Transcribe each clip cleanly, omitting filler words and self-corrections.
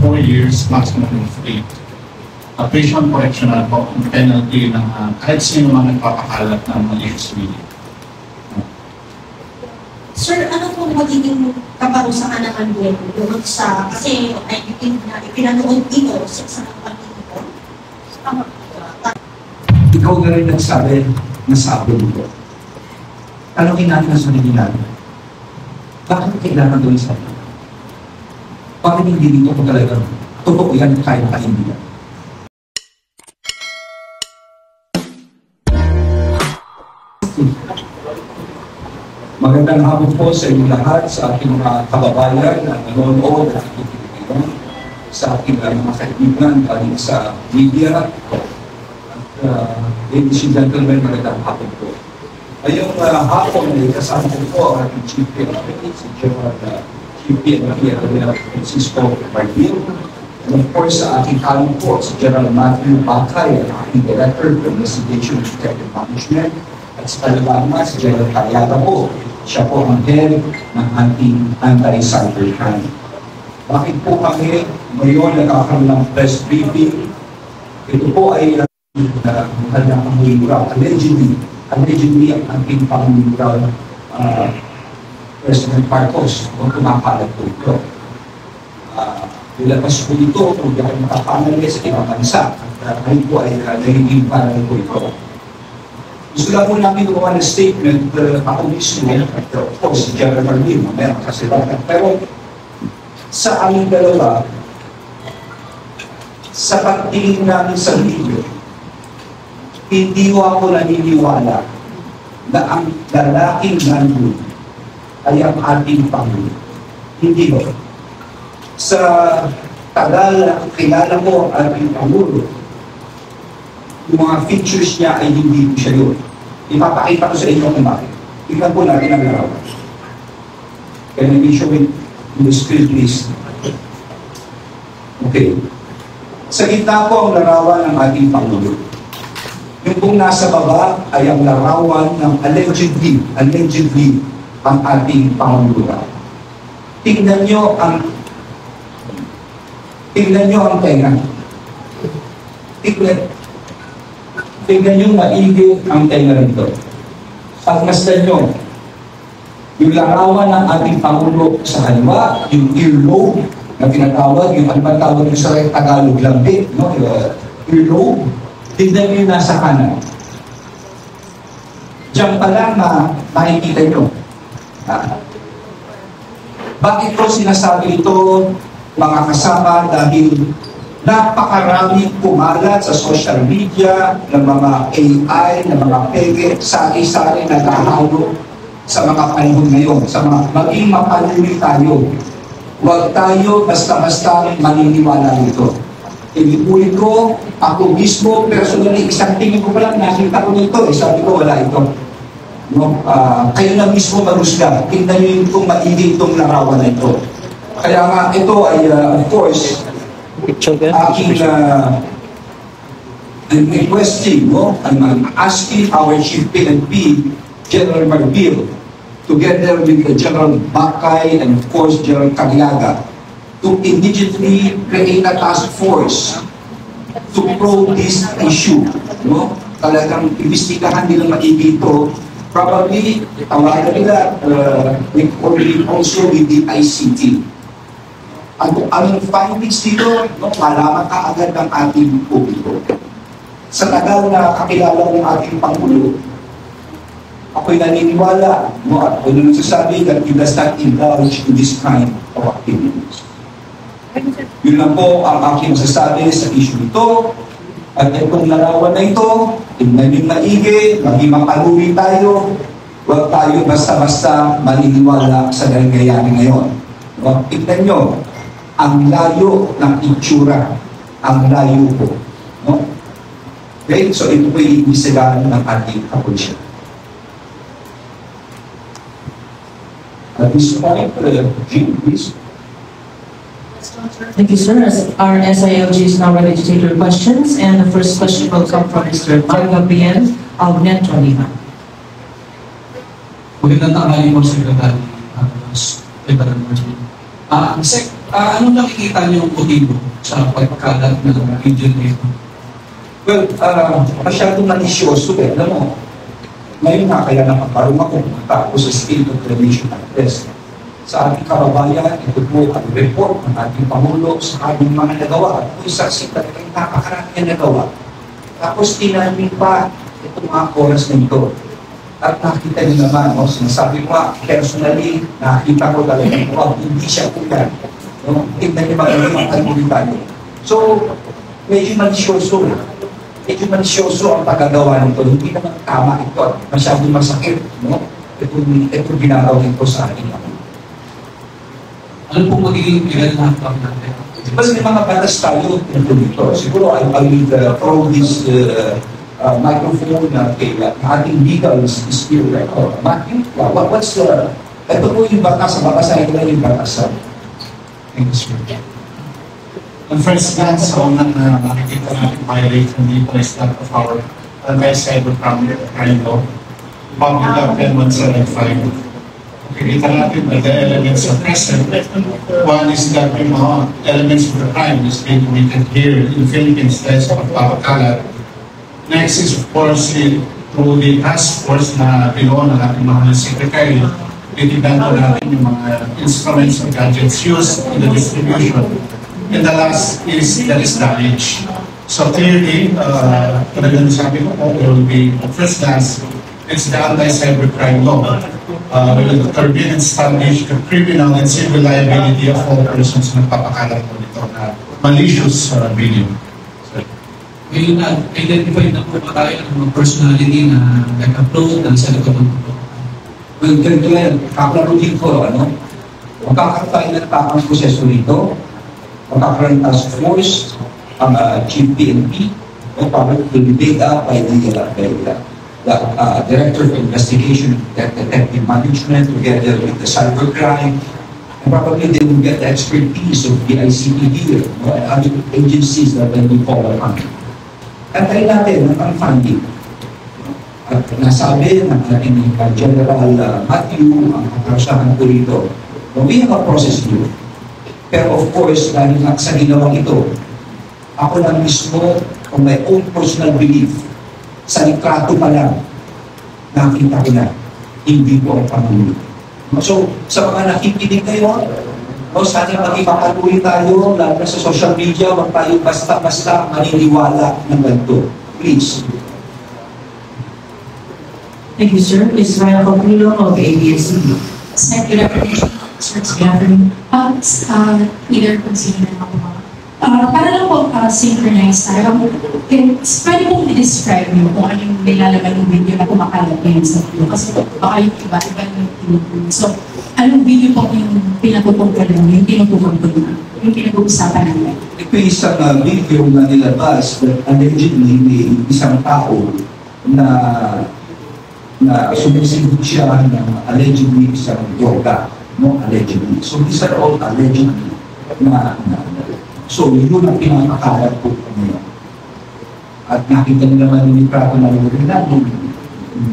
4 years, maximum of 8. Prison correctional po, ang penalty ng kahit sino man nagpapakalat ng malicious media. Sir, ano pong magiging kaparusahan ng Angulo doon sa, kasi I think na ipinanood dito sa isang pagkikito? Ikaw na rin nagsabi na sabi dito. Tanongin natin ang sarili natin. Bakit kailangan doon sa atin? Bakit hindi dito ko talaga totoo yan kahit pahindihan? Magandang hapon po sa inyo lahat, sa aking mga kababayan na nanonood at nakikinig, sa aking mga kaibigan galing sa media. At ladies and gentlemen, magandang hapon po. Ngayong hapon ay kasama po ang ating Chief PNP, si General Chief PNP Francisco Martin. And of course, sa aking kanan po, si General Matthew Bakay, ang aking Director of Investigation and Detective Management. At sa kalabama, si General Cariaga po. Siya po ang head ng ating anti-cyber crime. Bakit po kami ngayon nagkakaroon ng press briefing? Ito po ay allegedly ang ating Pangulong President Marcos kung kumakalat po ito. Ilabas po ito kung di ako makapangali sa ibang bansa. At ngayon po ay nagiging parang po ito. Gusto lang po namin gumawa ng statement ako mismo, of course, si General Martin, meron kasi bakit. Pero sa aming dalawa, sa pagtingin namin sa video, hindi ako naniniwala na ang lalaking nandun ay ang ating Pangulo. Hindi ba? Sa tagal na kilala ko ang ating Pangulo, yung mga features niya ay hindi po siya yun. Ipapakita ko sa inyo kung bakit. Tingnan po natin ang larawan. Can I show it in the screen, please? Okay. Sa gitna po ang larawan ng ating Pangulo. Yung pong nasa baba ay ang larawan ng allegedly ang ating Pangulo. Tingnan nyo ang tenga. Tingnan nyo maigi ang tenga nito. Pagmasdan nyo, yung larawan ng ating Pangulo sa haliwa, yung earlobe na tinatawag, yung tawag nyo sa Tagalog lambit, no? Earlobe, tingnan nyo yung nasa kanan. Diyan pa lang makikita nyo. Bakit ko sinasabi ito, mga kasama, dahil napakaraming kumalat sa social media ng mga AI, ng mga pege, sari-sari na nahalo sa mga panahon ngayon, sa mga maging mapaluli tayo. Huwag tayo basta-basta maniniwala nito. Inuulit ko, ako mismo, personally, isang tingin ko pa lang, nakita ko nito, sabi ko, wala ito. No? Kayo na mismo marusga, tingnan nyo itong maigi itong larawan na ito. Kaya nga, ito ay, of course, aking requesting, no? I'm asking our Chief PNP, General Marbil, together with the General Bakay and of course General Cariaga, to immediately create a task force to probe this issue. No? Talagang imbestigahan nila maigi ito. Probably, tawagan nila also with the ICT. Ang findings dito, no, malaman ka agad ng ating publiko. Sa tagal na kakilala ng ating Pangulo, ako'y naniniwala, no, at ako'y nagsasabi that he does not indulge in this kind of activities. Yun lang po ang aking masasabi sa issue nito. At itong larawan na ito, tingnan yung maigi, maging mapaluri tayo, huwag tayo basta-basta maniniwala sa nangyayari ngayon. No, tingnan nyo, ang layo ng itsura, ang layo po. No? Okay? So ito po yung imbestigahan ng ating kapulisya. At this point, Jim, please. Thank you, sir. Our SILG is now ready to take your questions, and the first question will come from Mr. Marga Bien of Net 25. Magandang tanghali po, Secretary. Anong nakikita niyo yung motibo sa pagkalat ng video nito? Well, masyadong manisyoso eh. Alam mo, ngayon nga kaya nakaparong ako tapos sa State of the Nation Address. Sa ating kababayan, ito po ang report ng ating Pangulo sa kanyang mga nagawa. At kung saksi talaga yung napakarami na nagawa. Tapos tinamin pa itong mga oras na ito. At nakita niyo naman, sinasabi ko nga, personally, nakita ko talaga hindi siya kuyan. Tignan niyo mga albulitan. So, medyo manisyoso. Medyo manisyoso ang pagkagawa nito. Hindi naman tama ito. Masyadong masakit. Itong ginagawa nito sa akin. Ano pong magiging pinag-nakap natin? Well, may mga batas tayo dito. Siguro, I will throw this microphone kay ating legal skill. Matthew, what's the... Ito po yung batas. Babasahin ko lang yung batas. Thank you, sir. On first glance, makikita natin violation dito is that of our anti-cybercrime law, Public Law 10175. Makikita natin that the elements are present. One is that yung mga elements of the crime is being committed here in the Philippines, that's pagpapakalat. Next is, of course, through the task force na binuo ng ating mga secretary, titigan po natin yung mga instruments or gadgets used in the distribution. And the last is that is damage. So clearly, talagang sabi ko, there will be, first class, it's the anti-cybercrime law. We will forbid and establish the criminal and civil liability of all persons na papakalat po nito na malicious video. Ngayon na-identify na po ba tayo ng mga personality na nag-upload ng sa likod ng mga? Well, ganito yan. Kaklaruhin ko, magkakaroon ng tamang proseso nito. Magkakaroon ng task force, ang Chief PNP, para will be laid up by the Director of Investigation, Detective Management, together with the cybercrime. And probably they will get the expertise of the ICT here, and other agencies that will be called upon. At tayo natin ang funding. At nasabi ng ating General Matthew, ang kasahan ko rito, we have a process here. Pero of course, dahil sa ginawang ito, ako lang mismo, on my own personal belief, sa litrato pa lang, nakita ko na, hindi po ang Pangulo. So, sa mga nakikinig kayo, sana magipapatuloy tayo, lalo na sa social media, wag tayo basta-basta maniniwala ng ganito. Please. Thank you, sir. Ms. Ryan Copulo of ABS-CBN. Sir, good afternoon. Sir, good afternoon. Either kung sino na ako mga. Para lang po synchronize tayo, pwede pong i-describe nyo kung ano yung nilalaman ng video na kumakalat ngayon sa video. Kasi baka yung iba yung tinutuloy. So, anong video po yung pinatutungkol nyo, yung tinutungkol nyo, yung pinag-uusapan namin? Ito isang video na nilabas that allegedly may isang tao na sumisigod siya ng allegedly isang yoga. No, allegedly. So these are all allegedly so yun ang pinakakalat po ngayon. At nakita nyo naman yung litrato na yung gano'n,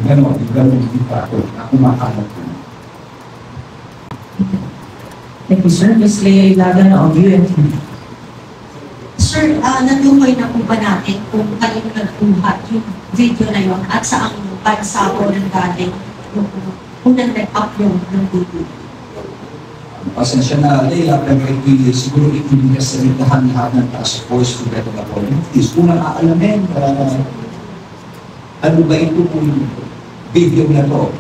yung litrato na kumakalat po. Thank you, sir. Ms. Lea Ilagan of UNTV. Sir, natukoy na po ba natin kung kanino nagkuha yung video na yun at saan bansa o nang galing kung nag-upload ng video? Pasensya na, Leila, pero siguro hindi ka salitahan lahat ng task force to get the volunteers. Unang aalamin, ano ba ito yung video na to?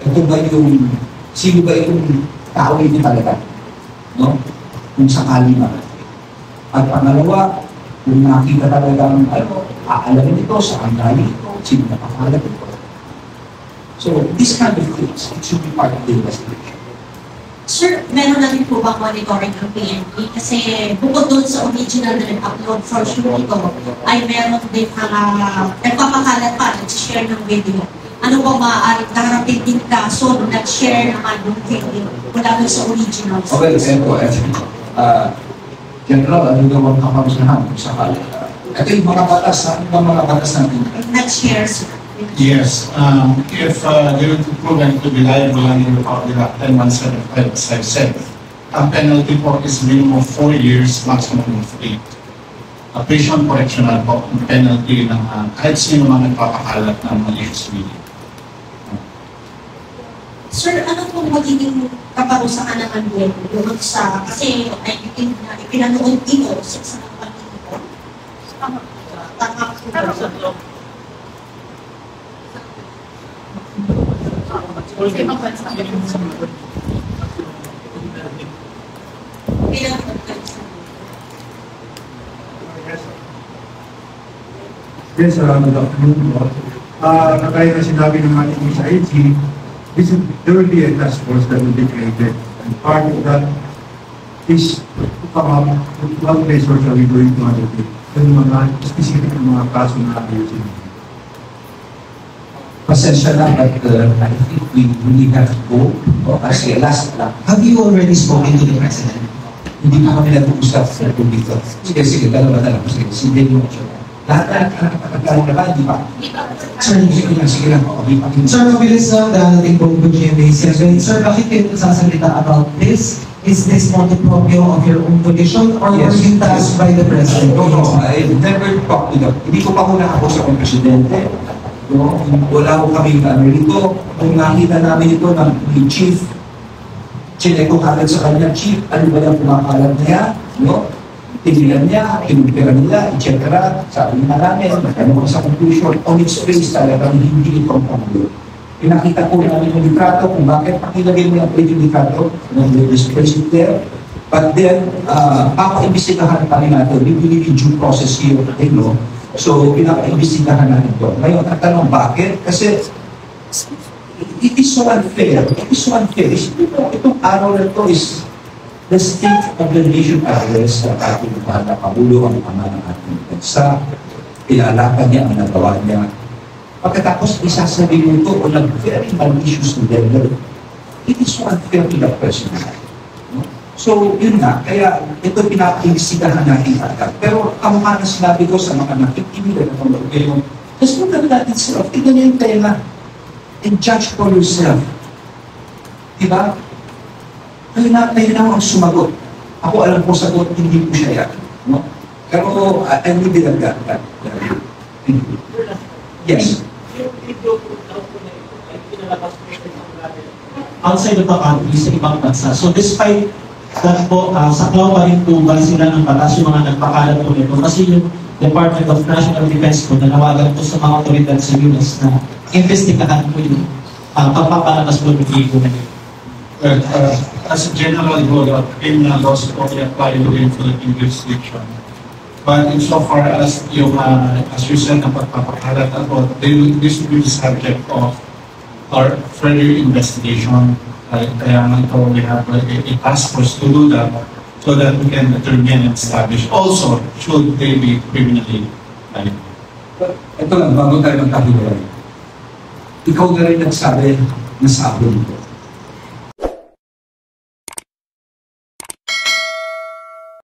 Ito ba yung, sino ba yung tao ito talaga? No? Kung sakali na. At pangalawa, kung nakita talagang aalamin ito, saan galing ito, sino nakakalat ito. So, this kind of things, it should be part of the investigation. Sir, meron na din po bang monitoring ng PNP? Kasi bukod doon sa original na nag-upload for sure ito, ay meron din mga nagpapakalat pa, nag-share ng video. Ano ba maaaring karapit din kaso nung nag-share naman yung video mula doon sa original? Okay, General, ano daw ang kakarusahan sa kala? Ito yung mga batas, ano ba mga batas natin? Nag-share, sir. Yes, if they were to prove and to be liable under the Public Act 10175, as I've said, Ang penalty po is minimum of 4 years, maximum of 8. Prison correctional po ang penalty ng kahit sino man nagpapakalat ng mga HSBD. Sir, ano pong magiging kaparusahan ng gobyerno doon sa, kasi I think na ipinanood dito sa pagpapalito ko. Tama po ba? Yes, good afternoon. Kagaya na sinabi ng ating sa IG, there will be a task force that will be created. And part of that is to come up with what measures are we going to undertake. Yung mga specific na mga kaso na ayusin. Pasensya na, but I think we really have to go. Kasi last lang. Have you already spoken to the President? Hindi pa kami nag-uusap sa dito. Sige, dalawa. Sige, sige mo. Lahat na nakakatagal na ba, di ba? Sir, sige lang. Sir, mabilis lang dahil po po GMA7. Sir, bakit kayo sasalita about this? Is this more the proprio of your own volition or Yes. were you tasked by the President? No, I never talked to them. Hindi ko pa muna ako sa Presidente. No? Wala ko kami rito. Kung nakita namin ito ng Chief, chinek ko kagad sa kanya, Chief, ano ba yung kumakalat niya? No? Tinilan niya, kinumpira nila, etc. Sabi na namin, magkano ko sa conclusion, on its face talagang hindi ito ang pangulo. Pinakita ko namin yung litrato kung bakit pakilagay mo yung litrato ng displaced there. But then, papaimbestigahan pa rin natin, we believe in due process here, no? So, pinapaimbestigahan natin ito. Ngayon, ang tanong, bakit? Kasi, it is so unfair. It is so unfair. Itong araw na ito is the state of the nation address ng ating mahal na Pangulo, ang ama ng ating bansa. Ilalakad niya ang nagawa niya. Pagkatapos isasabi mo ito on a very malicious level, it is so unfair to the person. No? So, yun nga. Kaya ito pinapaimbestigahan natin agad. Pero kamukha na sinabi ko sa mga nakikinig na mga ngayon, just look at that itself. Tignan niyo yung tema and judge for yourself. Diba? Kayo na ang sumagot. Ako alam ko sagot, hindi ko siya yan. No? Pero I need to like that. Yes. Outside of the country, sa ibang bansa. So despite that po, saklaw pa rin po ba sila ng batas yung mga nagpakalat po nito? Kasi yung Department of National Defense po, nanawagan po sa mga otoridad sa US na investigahan po yung pagpapalakas po ng ipo na yun. Well, as a general rule, criminal laws only apply within Philippine jurisdiction. But insofar as yung, as you said, ang pagpapakalat at this will be the subject of our further investigation. Kaya nga ito, we have a task force to do that so that we can determine and establish also should they be criminally liable. Ito lang, bago tayo magkahiwalay. Ikaw na rin nagsabi na sa akin ito.